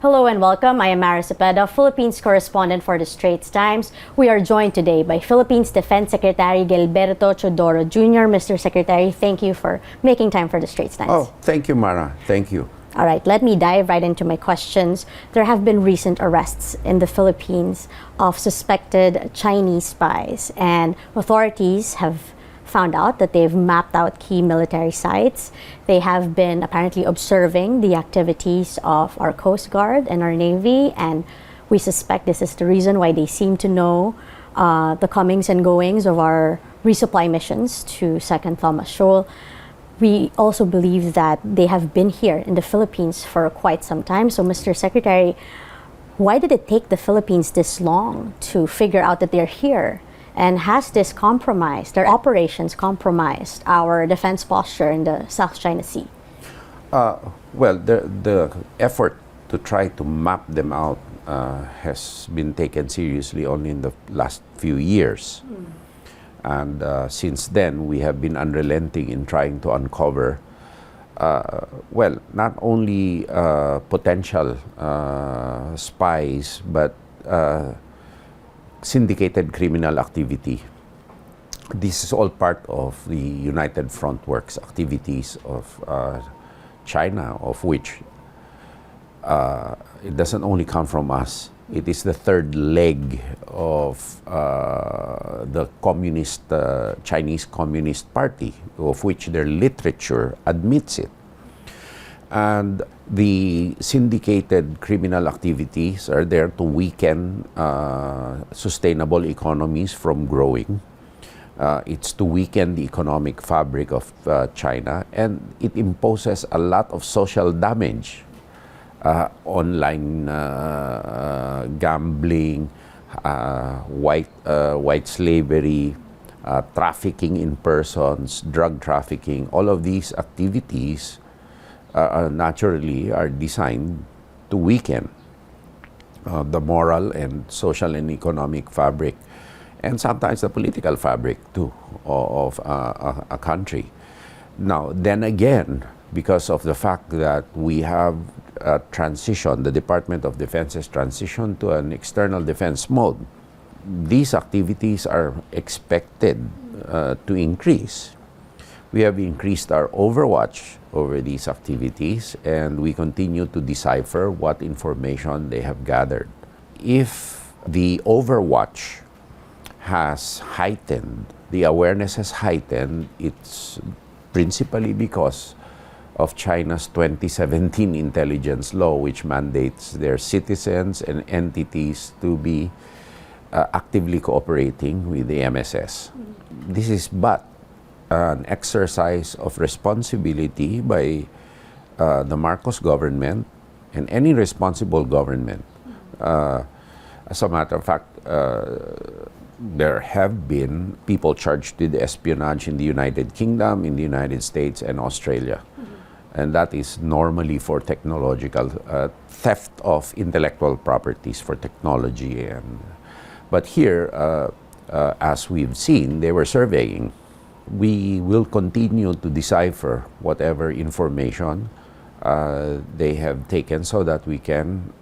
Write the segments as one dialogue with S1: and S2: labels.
S1: Hello and welcome. I am Mara Cepeda, Philippines correspondent for the Straits Times. We are joined today by Philippines Defense Secretary Gilberto Chodoro Jr. Mr. Secretary, thank you for making time for the Straits Times.
S2: Oh, thank you, Mara. Thank you.
S1: All right, let me dive right into my questions. There have been recent arrests in the Philippines of suspected Chinese spies, and authorities have found out that they've mapped out key military sites. They have been apparently observing the activities of our Coast Guard and our Navy, and we suspect this is the reason why they seem to know the comings and goings of our resupply missions to Second Thomas Shoal. We also believe that they have been here in the Philippines for quite some time. So, Mr. Secretary, why did it take the Philippines this long to figure out that they're here? And has this compromised, their operations compromised our defense posture in the South China Sea?
S2: Well, the effort to try to map them out has been taken seriously only in the last few years. And since then, we have been unrelenting in trying to uncover, well, not only potential spies, but syndicated criminal activity. This is all part of the United Front Works activities of China, of which it doesn't only come from us. It is the third leg of the communist, Chinese Communist Party, of which their literature admits it. And the syndicated criminal activities are there to weaken sustainable economies from growing. It's to weaken the economic fabric of China, and it imposes a lot of social damage. Online gambling, white slavery, trafficking in persons, drug trafficking, all of these activities naturally are designed to weaken the moral and social and economic fabric, and sometimes the political fabric too of a country. Now, then again, because of the fact that we have the Department of Defense has transitioned to an external defense mode, these activities are expected to increase. We have increased our overwatch over these activities, and we continue to decipher what information they have gathered. If the overwatch has heightened, the awareness has heightened, it's principally because of China's 2017 intelligence law, which mandates their citizens and entities to be actively cooperating with the MSS. This is but an exercise of responsibility by the Marcos government and any responsible government. As a matter of fact, there have been people charged with espionage in the United Kingdom, in the United States, and Australia. And that is normally for technological theft of intellectual properties for technology. But here, as we've seen, they were surveying. We will continue to decipher whatever information they have taken so that we can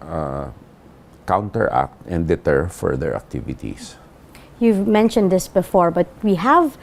S2: counteract and deter further activities.
S1: You've mentioned this before, but we have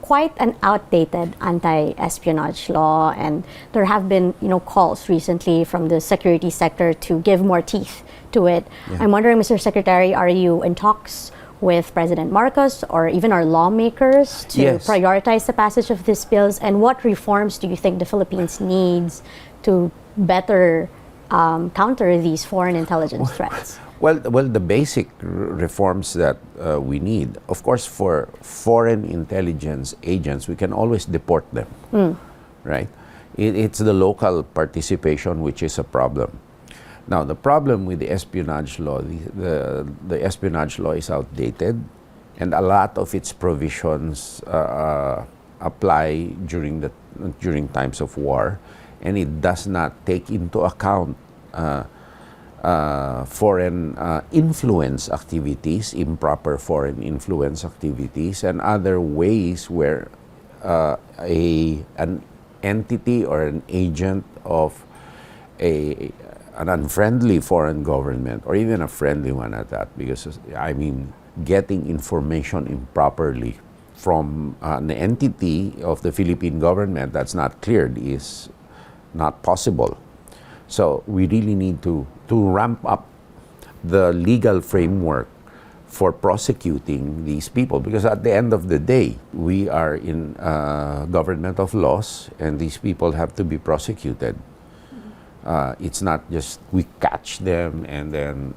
S1: quite an outdated anti-espionage law, and there have been calls recently from the security sector to give more teeth to it. Yeah. I'm wondering, Mr. Secretary, are you in talks with President Marcos or even our lawmakers to prioritize the passage of these bills, and what reforms do you think the Philippines needs to better counter these foreign intelligence threats?
S2: Well, the basic reforms that we need, of course, for foreign intelligence agents, we can always deport them, right? It's the local participation which is a problem. Now, the problem with the espionage law, the espionage law is outdated, and a lot of its provisions apply during times of war, and it does not take into account foreign influence activities, improper foreign influence activities, and other ways where an entity or an agent of a an unfriendly foreign government, or even a friendly one at that, because, I mean, getting information improperly from an entity of the Philippine government that's not cleared is not possible. So we really need to ramp up the legal framework for prosecuting these people, because at the end of the day, we are in a government of laws, and these people have to be prosecuted. It's not just we catch them and then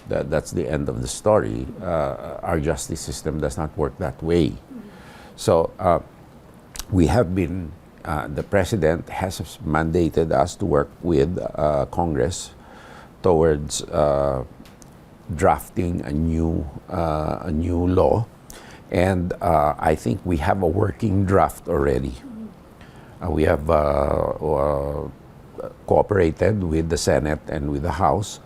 S2: that's the end of the story. Our justice system does not work that way. So we have been, the president has mandated us to work with Congress towards drafting a new law, and I think we have a working draft already. We have cooperated with the Senate and with the House,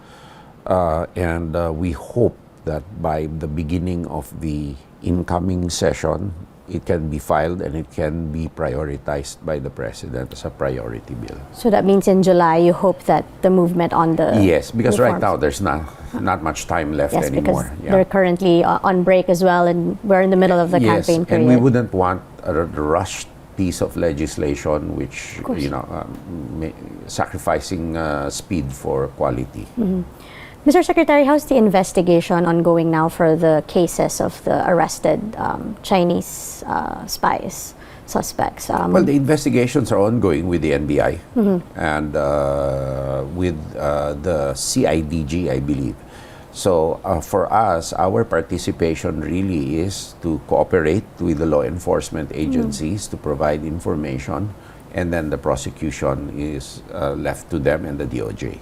S2: and we hope that by the beginning of the incoming session, it can be filed and it can be prioritized by the President as a priority bill.
S1: So that means in July, you hope that the movement on the
S2: Yes, because right
S1: reforms-
S2: now there's not much time left
S1: Yes,
S2: anymore.
S1: because they're currently on break as well, and we're in the middle of the
S2: Yes,
S1: campaign period.
S2: and we wouldn't want a rushed piece of legislation which,
S1: course.
S2: sacrificing speed for quality.
S1: Mr. Secretary, how's the investigation ongoing now for the cases of the arrested Chinese spies, suspects?
S2: Well, the investigations are ongoing with the NBI and with the CIDG, I believe. So for us, our participation really is to cooperate with the law enforcement agencies to provide information, and then the prosecution is left to them and the DOJ.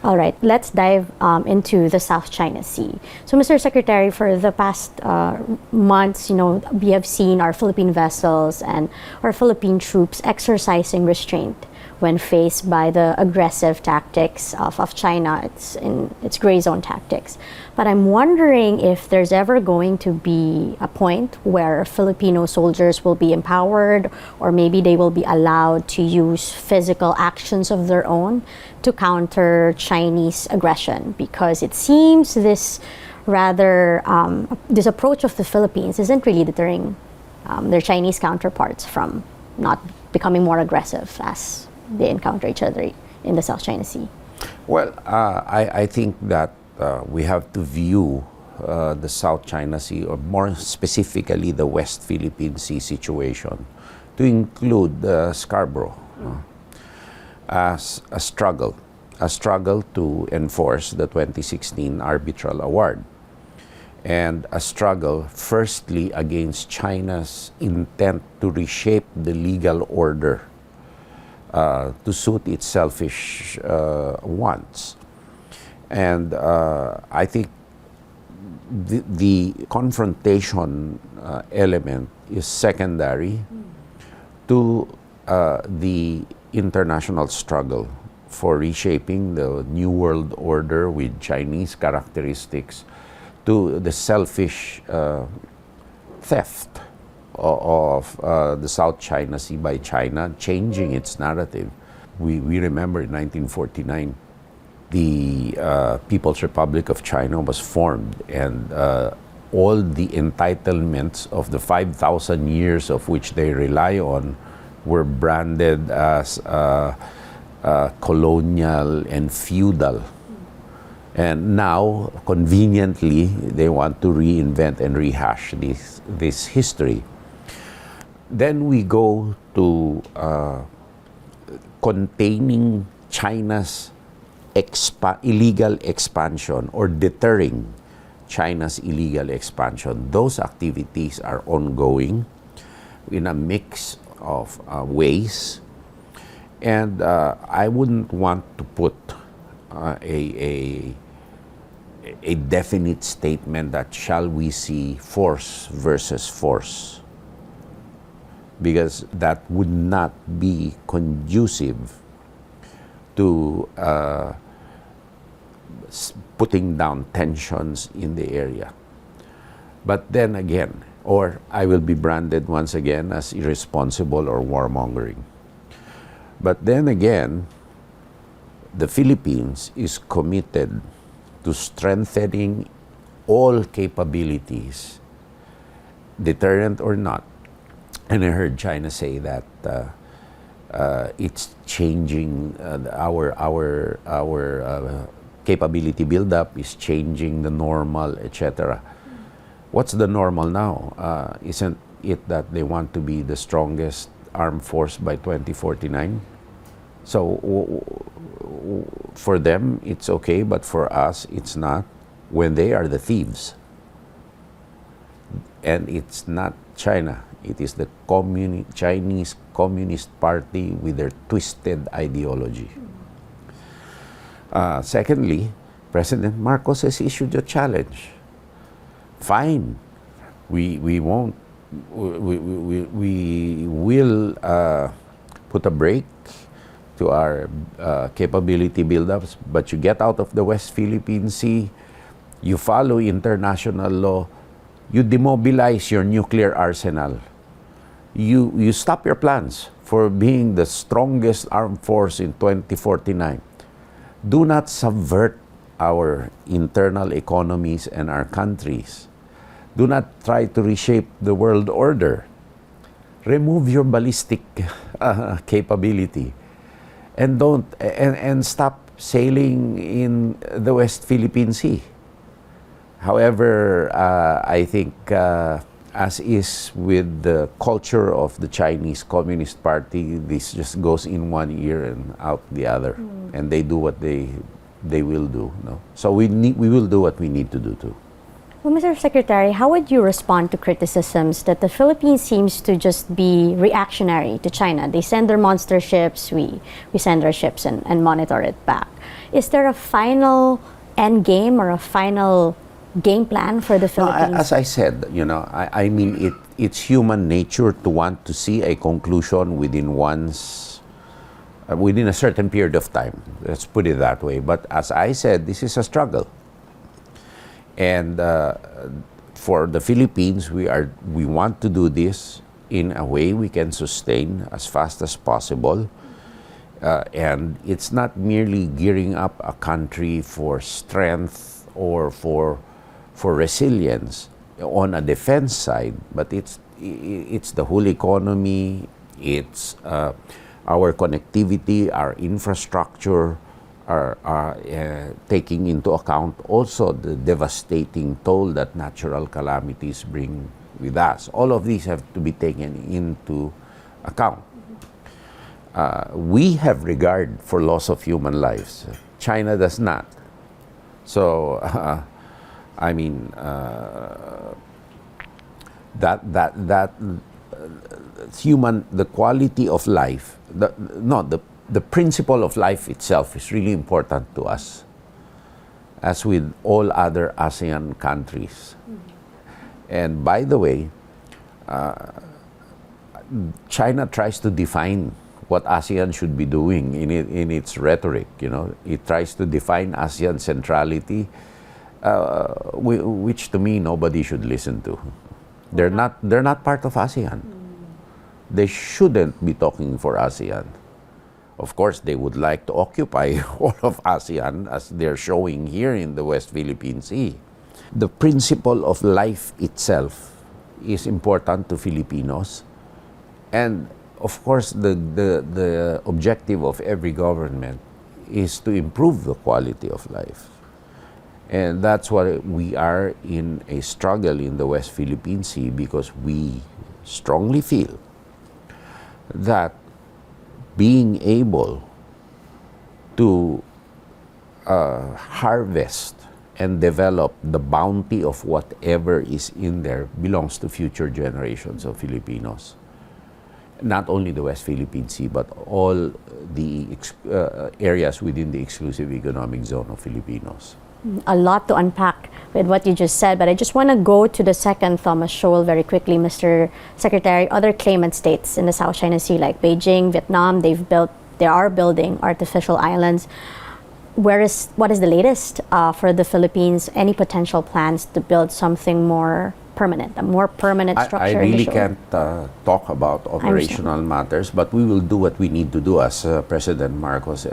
S1: All right, let's dive into the South China Sea. So, Mr. Secretary, for the past months, we have seen our Philippine vessels and our Philippine troops exercising restraint when faced by the aggressive tactics of China. It's gray zone tactics. But I'm wondering if there's ever going to be a point where Filipino soldiers will be empowered, or maybe they will be allowed to use physical actions of their own to counter Chinese aggression, because it seems this approach of the Philippines isn't really deterring their Chinese counterparts from not becoming more aggressive as they encounter each other in the South China Sea.
S2: Well, I think that we have to view the South China Sea, or more specifically the West Philippine Sea situation, to include Scarborough, as a struggle to enforce the 2016 arbitral award, and a struggle firstly against China's intent to reshape the legal order to suit its selfish wants. And I think the confrontation element is secondary to the international struggle for reshaping the New World Order with Chinese characteristics, to the selfish theft of the South China Sea by China, changing its narrative. We remember in 1949, the People's Republic of China was formed, and all the entitlements of the 5,000 years of which they rely on were branded as colonial and feudal. And now, conveniently, they want to reinvent and rehash this history. Then we go to containing China's illegal expansion, or deterring China's illegal expansion. Those activities are ongoing in a mix of ways, and I wouldn't want to put a definite statement that shall we see force versus force, because that would not be conducive to putting down tensions in the area. But then again, or I will be branded once again as irresponsible or warmongering. But then again, the Philippines is committed to strengthening all capabilities, deterrent or not. And I heard China say that it's changing our capability buildup is changing the normal, etc. What's the normal now? Isn't it that they want to be the strongest armed force by 2049? So for them, it's okay, but for us, it's not. When they are the thieves, and it's not China, it is the Chinese Communist Party with their twisted ideology. Secondly, President Marcos has issued a challenge. Fine, we won't. We will put a break to our capability buildups, but you get out of the West Philippine Sea, you follow international law, you demobilize your nuclear arsenal, you stop your plans for being the strongest armed force in 2049. Do not subvert our internal economies and our countries. Do not try to reshape the world order. Remove your ballistic capability, and stop sailing in the West Philippine Sea. However, I think, as is with the culture of the Chinese Communist Party, this just goes in one ear and out the other, and they do what they will do. No? So we will do what we need to do too.
S1: Well, Mr. Secretary, how would you respond to criticisms that the Philippines seems to just be reactionary to China? They send their monster ships, we send our ships and monitor it back. Is there a final end game or a final game plan for the Philippines?
S2: No, as I said, I mean, it's human nature to want to see a conclusion within a certain period of time. Let's put it that way. But as I said, this is a struggle. And for the Philippines, we want to do this in a way we can sustain as fast as possible. And it's not merely gearing up a country for strength or for resilience on a defense side, but it's the whole economy, it's our connectivity, our infrastructure, are taking into account also the devastating toll that natural calamities bring with us. All of these have to be taken into account. We have regard for loss of human lives. China does not. So, I mean, the quality of life, the principle of life itself is really important to us, as with all other ASEAN countries. And by the way, China tries to define what ASEAN should be doing in its rhetoric. It tries to define ASEAN centrality, which to me nobody should listen to. They're not part of ASEAN. They shouldn't be talking for ASEAN. Of course, they would like to occupy all of ASEAN, as they're showing here in the West Philippine Sea. The principle of life itself is important to Filipinos. And of course, the objective of every government is to improve the quality of life. And that's why we are in a struggle in the West Philippine Sea, because we strongly feel that being able to harvest and develop the bounty of whatever is in there belongs to future generations of Filipinos. Not only the West Philippine Sea, but all the areas within the exclusive economic zone of Filipinos.
S1: A lot to unpack with what you just said, but I just want to go to the second Thomas Shoal very quickly, Mr. Secretary. Other claimant states in the South China Sea, like Beijing, Vietnam, they are building artificial islands. What is the latest for the Philippines? Any potential plans to build something more permanent, a more permanent structure?
S2: I really can't talk about operational matters, but we will do what we need to do, as President Marcos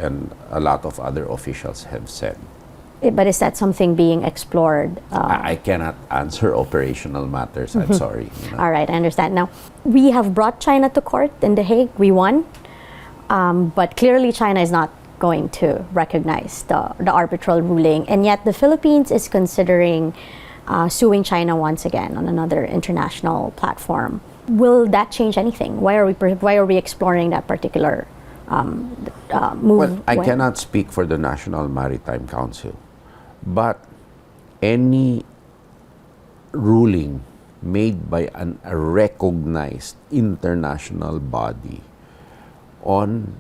S2: and a lot of other officials have said.
S1: But is that something being explored?
S2: I cannot answer operational matters. I'm sorry.
S1: All right, I understand. Now, we have brought China to court in The Hague. We won. But clearly, China is not going to recognize the arbitral ruling. And yet, the Philippines is considering suing China once again on another international platform. Will that change anything? Why are we exploring that particular move?
S2: Well, I cannot speak for the National Maritime Council, but any ruling made by a recognized international body on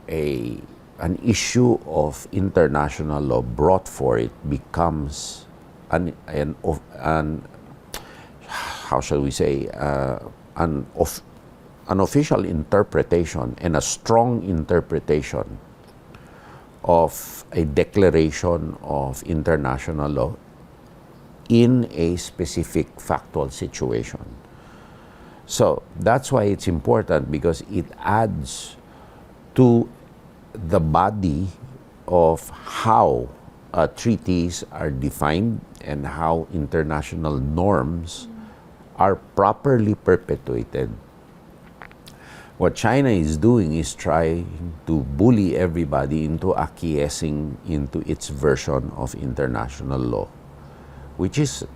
S2: an issue of international law brought for it becomes an how shall we say, an official interpretation and a strong interpretation of a declaration of international law in a specific factual situation. So that's why it's important, because it adds to the body of how treaties are defined and how international norms are properly perpetuated. What China is doing is trying to bully everybody into acquiescing into its version of international law, which is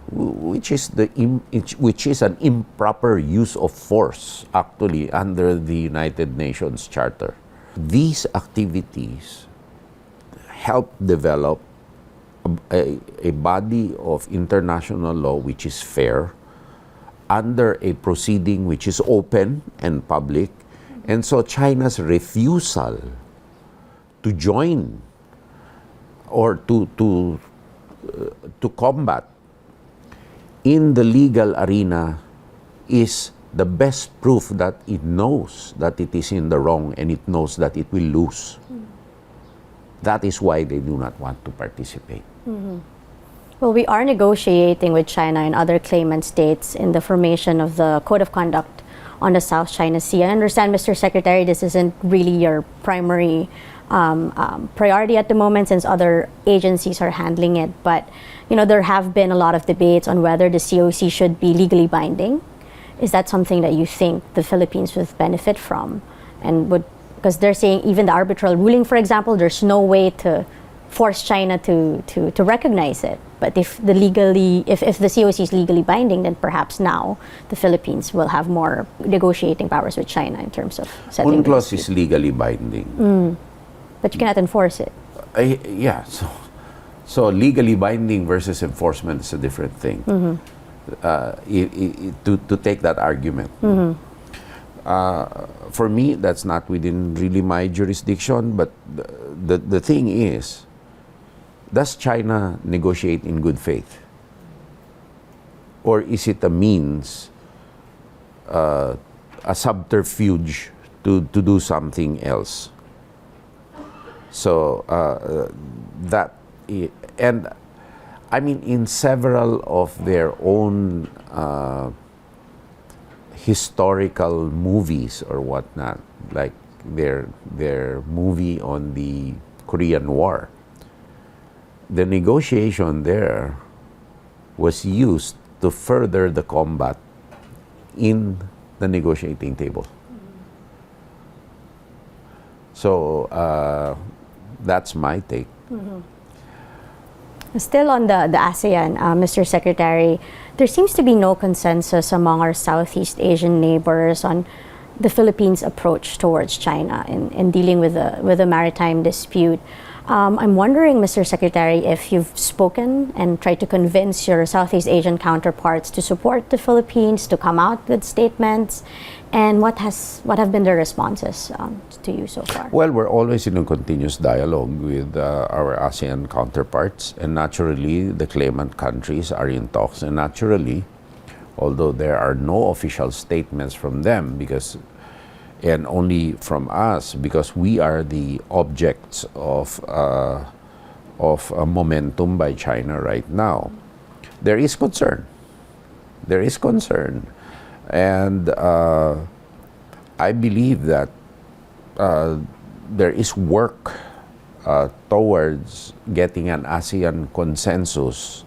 S2: an improper use of force, actually, under the United Nations Charter. These activities help develop a body of international law which is fair, under a proceeding which is open and public. And so China's refusal to join or to combat in the legal arena is the best proof that it knows that it is in the wrong, and it knows that it will lose. That is why they do not want to participate.
S1: Well, we are negotiating with China and other claimant states in the formation of the Code of Conduct on the South China Sea. I understand, Mr. Secretary, this isn't really your primary priority at the moment, since other agencies are handling it. But there have been a lot of debates on whether the COC should be legally binding. Is that something that you think the Philippines would benefit from? And because they're saying even the arbitral ruling, for example, there's no way to force China to recognize it. But if the COC is legally binding, then perhaps now the Philippines will have more negotiating powers with China in terms of settling.
S2: UNCLOS is legally binding.
S1: But you cannot enforce it.
S2: Yeah, so legally binding versus enforcement is a different thing. To take that argument. For me, that's not within really my jurisdiction, but the thing is, does China negotiate in good faith? Or is it a means, a subterfuge to do something else? So and I mean, in several of their own historical movies or whatnot, like their movie on the Korean War, the negotiation there was used to further the combat in the negotiating table. So that's my take.
S1: Still on the ASEAN, Mr. Secretary, there seems to be no consensus among our Southeast Asian neighbors on the Philippines' approach towards China in dealing with the maritime dispute. I'm wondering, Mr. Secretary, if you've spoken and tried to convince your Southeast Asian counterparts to support the Philippines, to come out with statements, and what have been their responses to you so far?
S2: Well, we're always in a continuous dialogue with our ASEAN counterparts, and naturally, the claimant countries are in talks. And naturally, although there are no official statements from them, and only from us, because we are the objects of a momentum by China right now, there is concern. There is concern. And I believe that there is work towards getting an ASEAN consensus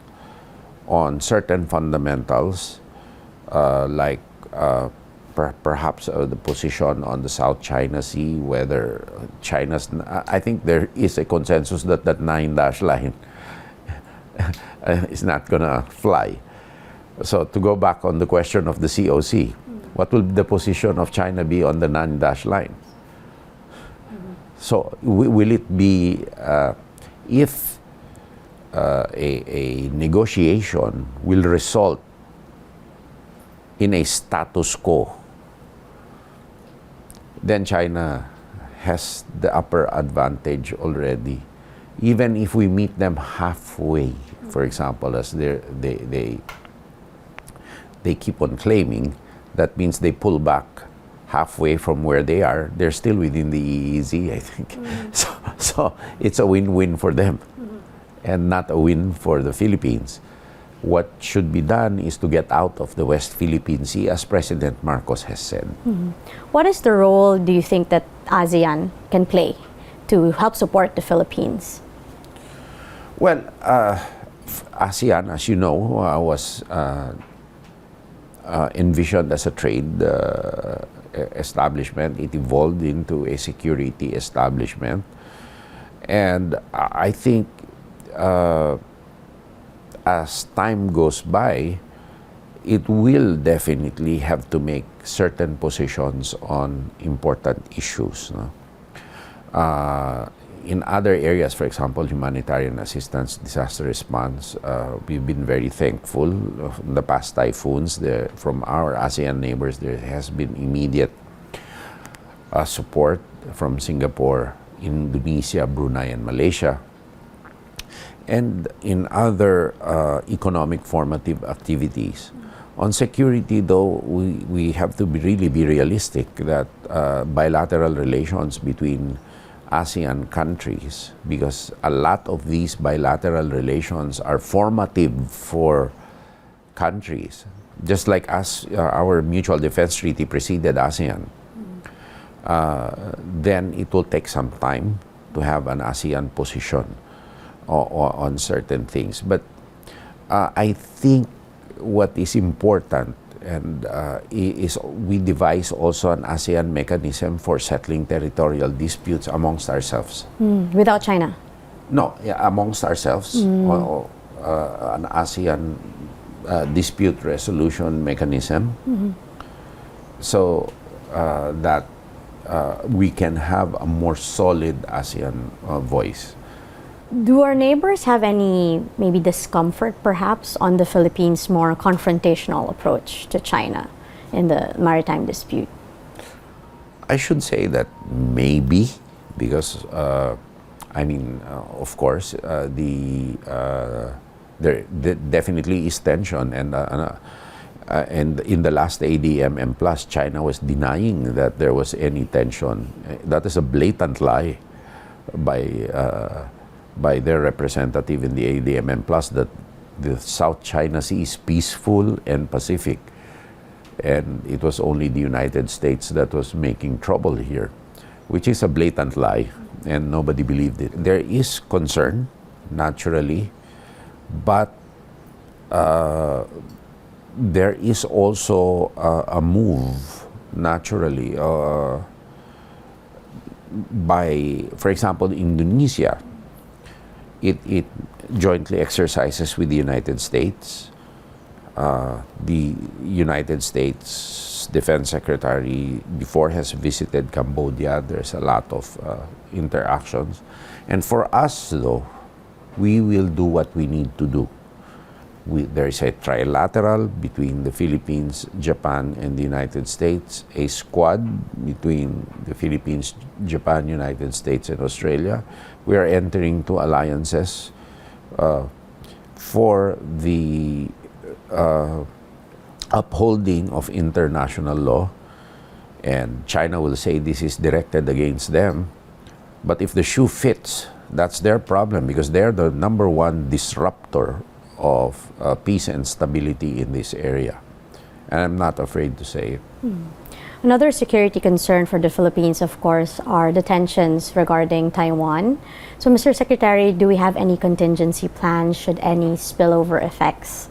S2: on certain fundamentals, like perhaps the position on the South China Sea, whether China's, I think there is a consensus that that 9-dash line is not going to fly. So to go back on the question of the COC, what will the position of China be on the 9-dash line? So will it be, if a negotiation will result in a status quo, then China has the upper advantage already. Even if we meet them halfway, for example, as they keep on claiming, that means they pull back halfway from where they are. They're still within the EEZ, I think. So it's a win-win for them, and not a win for the Philippines. What should be done is to get out of the West Philippine Sea, as President Marcos has said.
S1: What is the role, do you think, that ASEAN can play to help support the Philippines?
S2: Well, ASEAN, as you know, was envisioned as a trade establishment. It evolved into a security establishment. And I think as time goes by, it will definitely have to make certain positions on important issues. No? In other areas, for example, humanitarian assistance, disaster response, we've been very thankful of the past typhoons. From our ASEAN neighbors, there has been immediate support from Singapore, Indonesia, Brunei, and Malaysia. And in other economic formative activities. On security, though, we have to really be realistic that bilateral relations between ASEAN countries, because a lot of these bilateral relations are formative for countries. Just like us, our mutual defense treaty preceded ASEAN. Then it will take some time to have an ASEAN position on certain things. But I think what is important and is we devise also an ASEAN mechanism for settling territorial disputes amongst ourselves.
S1: Without China?
S2: No, yeah, amongst ourselves. An ASEAN dispute resolution mechanism, so that we can have a more solid ASEAN voice.
S1: Do our neighbors have any maybe discomfort perhaps on the Philippines' more confrontational approach to China in the maritime dispute?
S2: I should say that maybe, because of course, there definitely is tension, and in the last ADMM Plus, China was denying that there was any tension. That is a blatant lie by their representative in the ADMM Plus, that the South China Sea is peaceful and Pacific, and it was only the United States that was making trouble here, which is a blatant lie, and nobody believed it. There is concern, naturally, but there is also a move, naturally, by, for example, Indonesia. It jointly exercises with the United States. The United States Defense Secretary before has visited Cambodia. There's a lot of interactions. And for us, though, we will do what we need to do. There is a trilateral between the Philippines, Japan, and the United States, a squad between the Philippines, Japan, United States, and Australia. We are entering two alliances for the upholding of international law. And China will say this is directed against them. But if the shoe fits, that's their problem, because they're the number one disruptor of peace and stability in this area. And I'm not afraid to say it.
S1: Another security concern for the Philippines, of course, are the tensions regarding Taiwan. So, Mr. Secretary, do we have any contingency plans should any spillover effects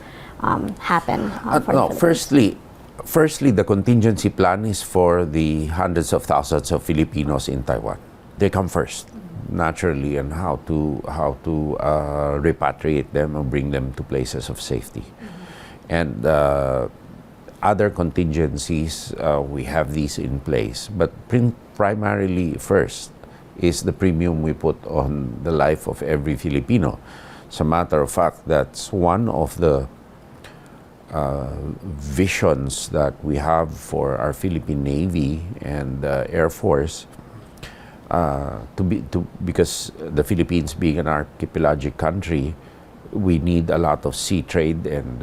S1: happen for
S2: No,
S1: the Philippines?
S2: firstly, the contingency plan is for the hundreds of thousands of Filipinos in Taiwan. They come first, naturally, and how to repatriate them and bring them to places of safety. And other contingencies, we have these in place. But primarily, first, is the premium we put on the life of every Filipino. As a matter of fact, that's one of the visions that we have for our Philippine Navy and Air Force, because the Philippines being an archipelagic country, we need a lot of sea trade and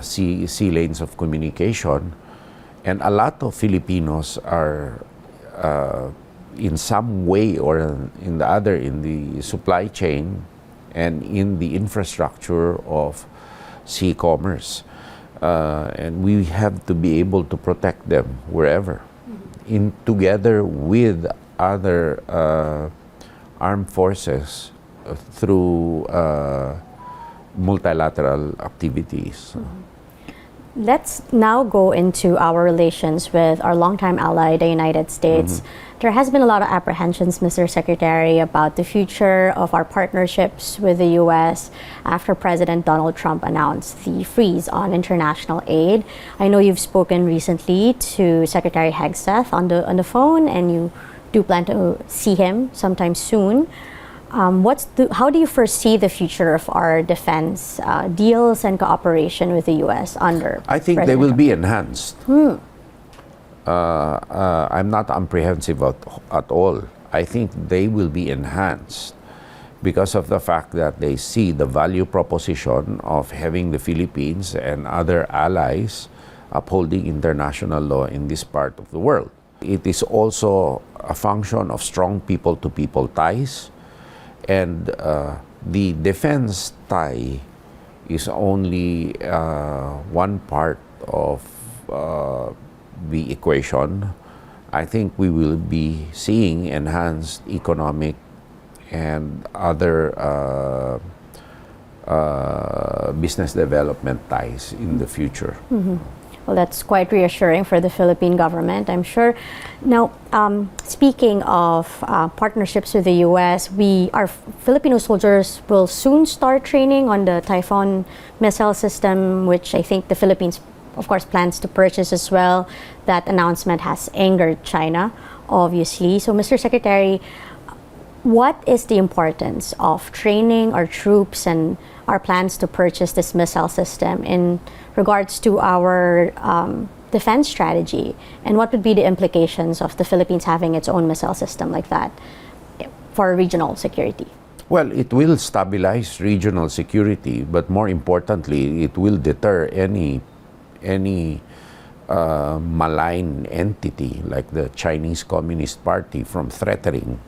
S2: sea lanes of communication, and a lot of Filipinos are in some way or in the other in the supply chain and in the infrastructure of sea commerce, and we have to be able to protect them wherever, in together with other armed forces through multilateral activities.
S1: Let's now go into our relations with our longtime ally, the United States. There has been a lot of apprehensions, Mr. Secretary, about the future of our partnerships with the U.S. after President Donald Trump announced the freeze on international aid. I know you've spoken recently to Secretary Hegseth on the phone, and you do plan to see him sometime soon. How do you foresee the future of our defense deals and cooperation with the U.S. under
S2: I think they will be enhanced. I'm not apprehensive at all. I think they will be enhanced because of the fact that they see the value proposition of having the Philippines and other allies upholding international law in this part of the world. It is also a function of strong people-to-people ties. And the defense tie is only one part of the equation. I think we will be seeing enhanced economic and other business development ties in the future.
S1: Well, that's quite reassuring for the Philippine government, I'm sure. Now, speaking of partnerships with the U.S., our Filipino soldiers will soon start training on the Typhoon missile system, which I think the Philippines, of course, plans to purchase as well. That announcement has angered China, obviously. So, Mr. Secretary, what is the importance of training our troops and our plans to purchase this missile system in regards to our defense strategy? And what would be the implications of the Philippines having its own missile system like that for regional security?
S2: Well, it will stabilize regional security, but more importantly, it will deter any malign entity like the Chinese Communist Party from threatening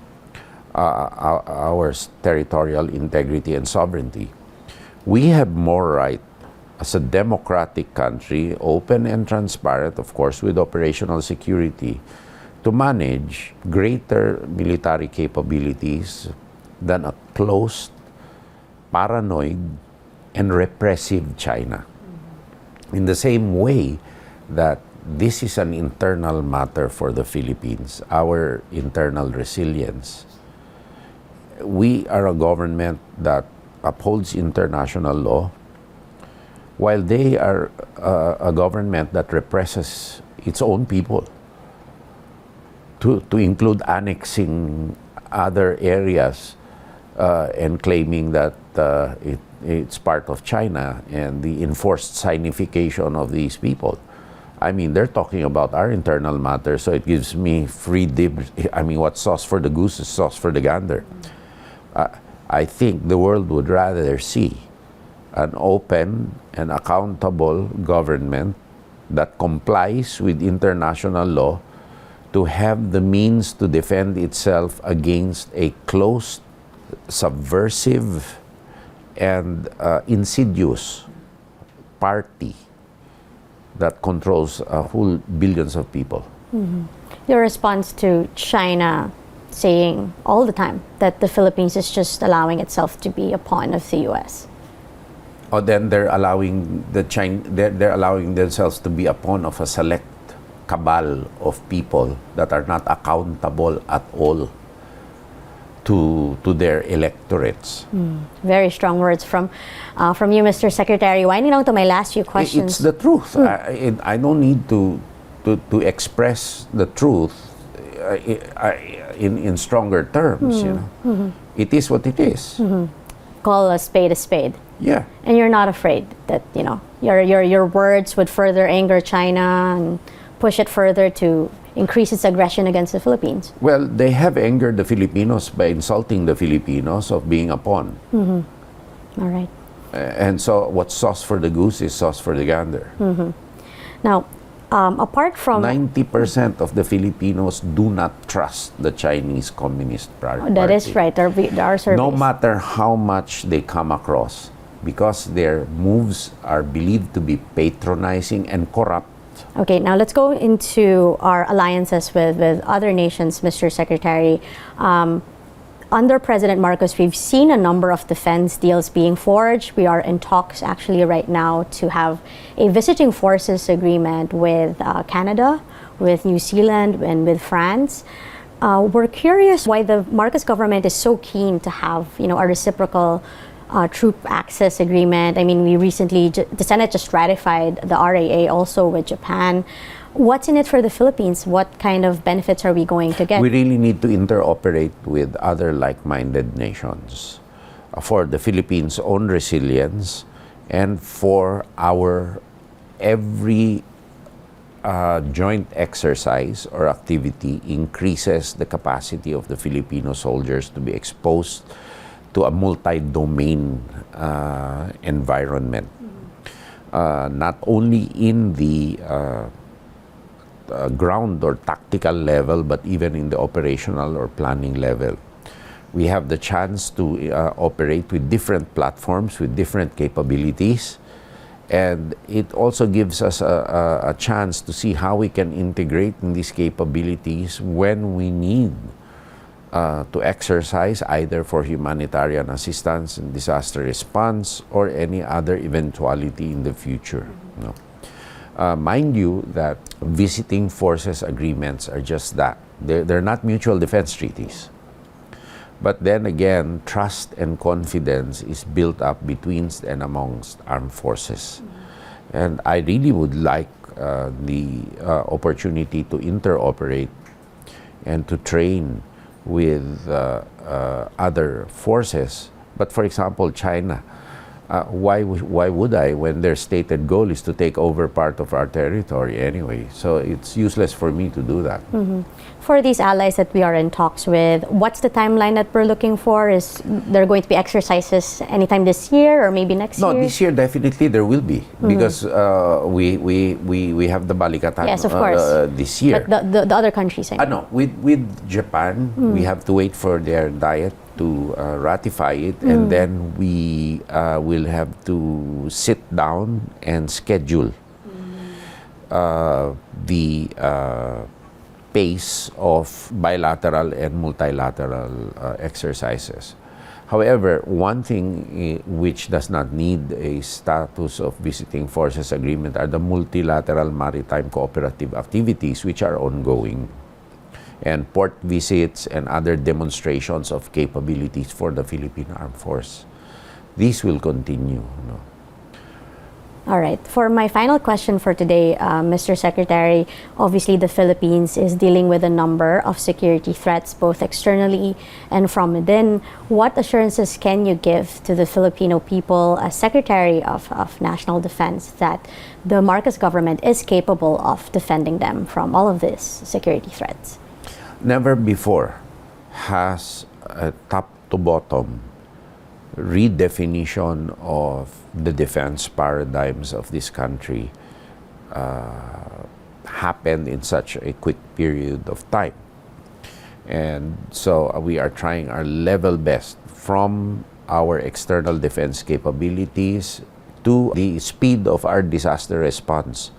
S2: our territorial integrity and sovereignty. We have more right as a democratic country, open and transparent, of course, with operational security, to manage greater military capabilities than a closed, paranoid, and repressive China. In the same way that this is an internal matter for the Philippines, our internal resilience. We are a government that upholds international law, while they are a government that represses its own people, to include annexing other areas and claiming that it's part of China and the enforced signification of these people. I mean, they're talking about our internal matters, so it gives me free dibs. I mean, what's sauce for the goose is sauce for the gander. I think the world would rather see an open and accountable government that complies with international law to have the means to defend itself against a closed, subversive, and insidious party that controls whole billions of people.
S1: Your response to China saying all the time that the Philippines is just allowing itself to be a pawn of the U.S.
S2: Or then they're allowing they're allowing themselves to be a pawn of a select cabal of people that are not accountable at all to their electorates.
S1: Very strong words from you, Mr. Secretary. Winding down to my last few questions.
S2: It's the truth. I don't need to express the truth in stronger terms. You know, it is what it is.
S1: Call a spade a spade.
S2: Yeah.
S1: And you're not afraid that, you know, your words would further anger China and push it further to increase its aggression against the Philippines.
S2: Well, they have angered the Filipinos by insulting the Filipinos of being a pawn.
S1: All right.
S2: And so what's sauce for the goose is sauce for the gander.
S1: Now, apart from
S2: 90% of the Filipinos do not trust the Chinese Communist Party.
S1: that is right, there are surveys.
S2: No matter how much they come across, because their moves are believed to be patronizing and corrupt.
S1: Okay, now let's go into our alliances with other nations, Mr. Secretary. Under President Marcos, we've seen a number of defense deals being forged. We are in talks actually right now to have a visiting forces agreement with Canada, with New Zealand, and with France. We're curious why the Marcos government is so keen to have, you know, a reciprocal troop access agreement. I mean, we recently, the Senate just ratified the RAA also with Japan. What's in it for the Philippines? What kind of benefits are we going to get?
S2: We really need to interoperate with other like-minded nations for the Philippines' own resilience and for our every joint exercise or activity increases the capacity of the Filipino soldiers to be exposed to a multi-domain environment, not only in the ground or tactical level, but even in the operational or planning level. We have the chance to operate with different platforms, with different capabilities, and it also gives us a chance to see how we can integrate in these capabilities when we need to exercise, either for humanitarian assistance and disaster response or any other eventuality in the future. You know? Mind you that visiting forces agreements are just that. They're not mutual defense treaties. But then again, trust and confidence is built up between and amongst armed forces. And I really would like the opportunity to interoperate and to train with other forces. But for example, China, why would I when their stated goal is to take over part of our territory anyway? So it's useless for me to do that.
S1: For these allies that we are in talks with, what's the timeline that we're looking for? Is there going to be exercises anytime this year or maybe next year?
S2: No, this year definitely there will be, because we have the Balikatan
S1: yes, of course.
S2: This year.
S1: But the other countries, I mean.
S2: No, with Japan, we have to wait for their diet to ratify it, and then we will have to sit down and schedule the pace of bilateral and multilateral exercises. However, one thing which does not need a status of visiting forces agreement are the multilateral maritime cooperative activities, which are ongoing, and port visits and other demonstrations of capabilities for the Philippine Armed Force. These will continue. You know.
S1: All right. For my final question for today, Mr. Secretary, obviously the Philippines is dealing with a number of security threats, both externally and from within. What assurances can you give to the Filipino people as Secretary of National Defense that the Marcos government is capable of defending them from all of these security threats?
S2: Never before has a top to bottom redefinition of the defense paradigms of this country happened in such a quick period of time. And so we are trying our level best, from our external defense capabilities to the speed of our disaster response,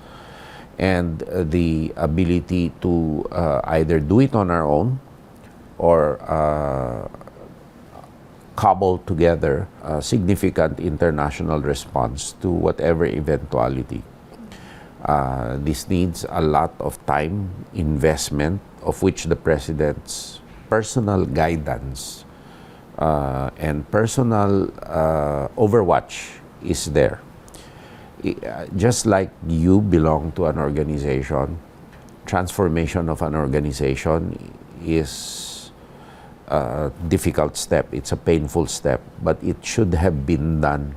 S2: and the ability to either do it on our own or cobble together a significant international response to whatever eventuality. This needs a lot of time, investment, of which the President's personal guidance and personal overwatch is there. Just like you belong to an organization, transformation of an organization is a difficult step. It's a painful step, but it should have been done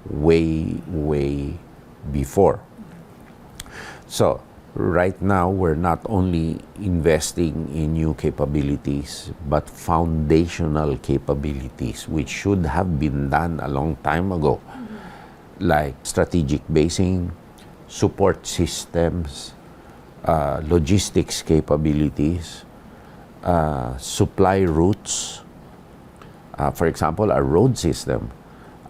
S2: way, way before. So, right now, we're not only investing in new capabilities, but foundational capabilities, which should have been done a long time ago, like strategic basing, support systems, logistics capabilities, supply routes. For example, our road system.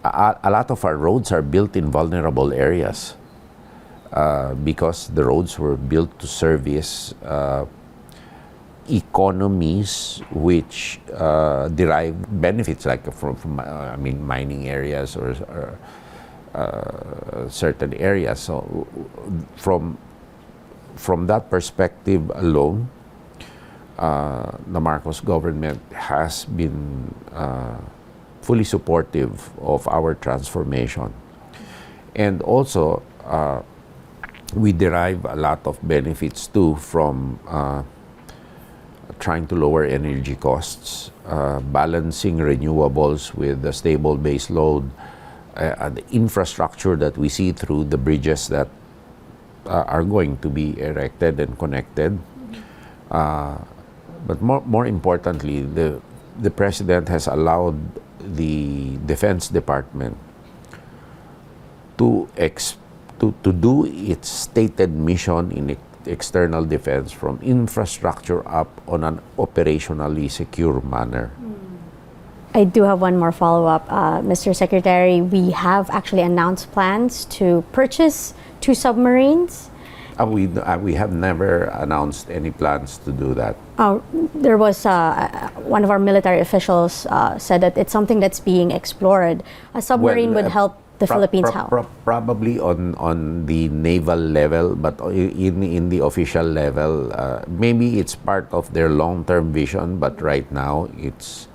S2: A lot of our roads are built in vulnerable areas. Because the roads were built to service economies which derive benefits, like from mining areas or certain areas. So from that perspective alone, the Marcos government has been fully supportive of our transformation, and also we derive a lot of benefits too from trying to lower energy costs, balancing renewables with a stable base load, the infrastructure that we see through the bridges that are going to be erected and connected. But more importantly, the President has allowed the Defense Department to do its stated mission in external defense from infrastructure up on an operationally secure manner.
S1: I do have one more follow-up, Mr. Secretary. We have actually announced plans to purchase 2 submarines.
S2: We have never announced any plans to do that.
S1: There was one of our military officials said that it's something that's being explored. A submarine would help the Philippines how?
S2: Probably on the naval level, but in the official level, maybe it's part of their long-term vision, but right now it's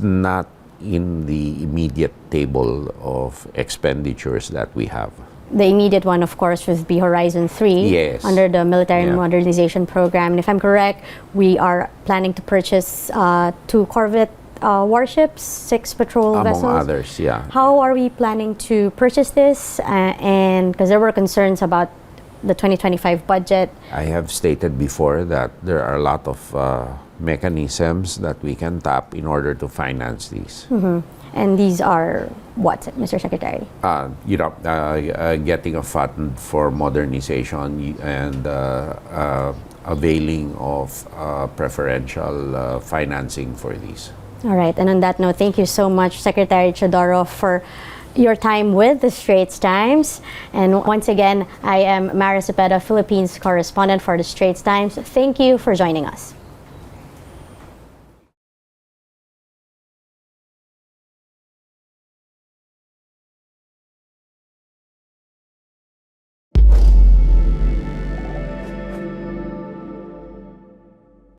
S2: not in the immediate table of expenditures that we have.
S1: The immediate one, of course, would be Horizon 3
S2: Yes.
S1: under the Military Modernization Program. And if I'm correct, we are planning to purchase 2 corvette warships, 6 patrol vessels.
S2: Among others, yeah.
S1: How are we planning to purchase this? And because there were concerns about the 2025 budget.
S2: I have stated before that there are a lot of mechanisms that we can tap in order to finance these.
S1: And these are what, Mr. Secretary?
S2: Getting a fund for modernization and availing of preferential financing for these.
S1: All right. And on that note, thank you so much, Secretary Chodoro, for your time with the Straits Times. And once again, I am Mara Cepeda, Philippines correspondent for the Straits Times. Thank you for joining us.